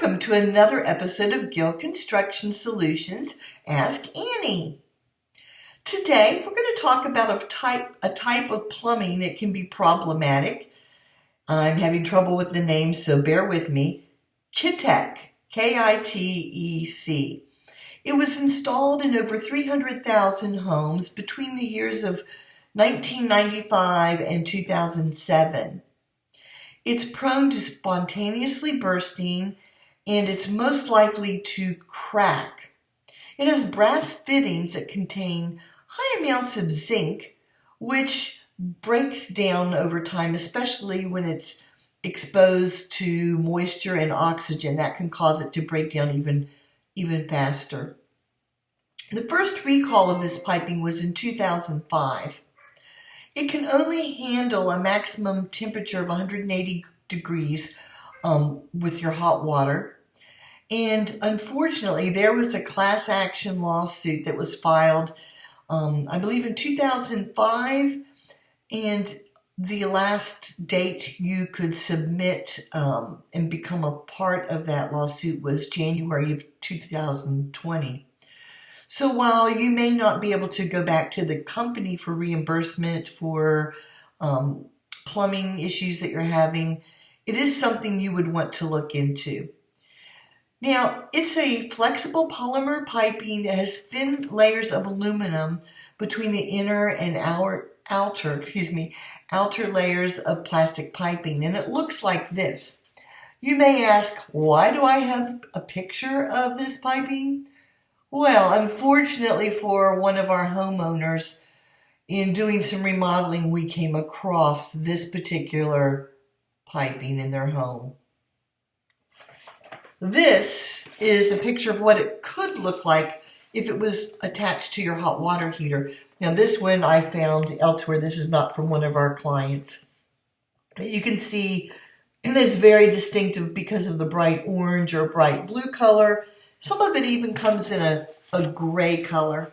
Welcome to another episode of Gill Construction Solutions, Ask Annie. Today we're going to talk about a type of plumbing that can be problematic. I'm having trouble with the name, so bear with me. KITEC, K-I-T-E-C. It was installed in over 300,000 homes between the years of 1995 and 2007. It's prone to spontaneously bursting, and it's most likely to crack. It has brass fittings that contain high amounts of zinc, which breaks down over time, especially when it's exposed to moisture and oxygen. That can cause it to break down even faster. The first recall of this piping was in 2005. It can only handle a maximum temperature of 180 degrees with your hot water. And unfortunately, there was a class action lawsuit that was filed, I believe in 2005. And the last date you could submit and become a part of that lawsuit was January of 2020. So while you may not be able to go back to the company for reimbursement for plumbing issues that you're having, it is something you would want to look into. Now, it's a flexible polymer piping that has thin layers of aluminum between the inner and outer layers of plastic piping, and it looks like this. You may ask, why do I have a picture of this piping? Well, unfortunately for one of our homeowners, in doing some remodeling, we came across this particular piping in their home. This is a picture of what it could look like if it was attached to your hot water heater. Now, this one I found elsewhere. This is not from one of our clients. You can see it's very distinctive because of the bright orange or bright blue color. Some of it even comes in a gray color.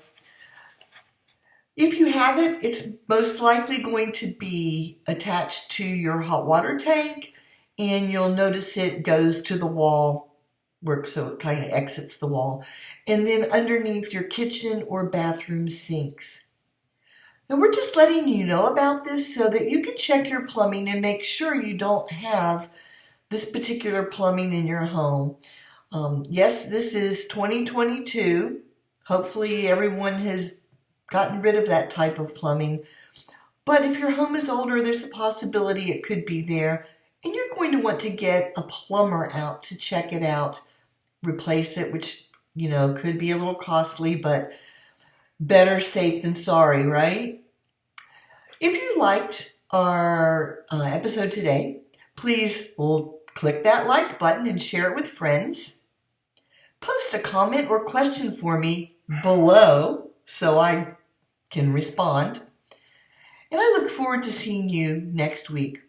If you have it, it's most likely going to be attached to your hot water tank, and you'll notice it goes to the wall, so it kind of exits the wall, and then underneath your kitchen or bathroom sinks. Now, we're just letting you know about this so that you can check your plumbing and make sure you don't have this particular plumbing in your home. Yes, this is 2022. Hopefully everyone has gotten rid of that type of plumbing. But if your home is older, there's a possibility it could be there. And you're going to want to get a plumber out to check it out, replace it, which, could be a little costly, but better safe than sorry, right? If you liked our episode today, please click that like button and share it with friends. Post a comment or question for me below so I can respond. And I look forward to seeing you next week.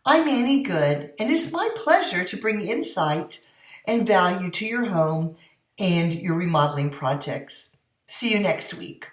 I'm Annie Good, and it's my pleasure to bring insight and value to your home and your remodeling projects. See you next week.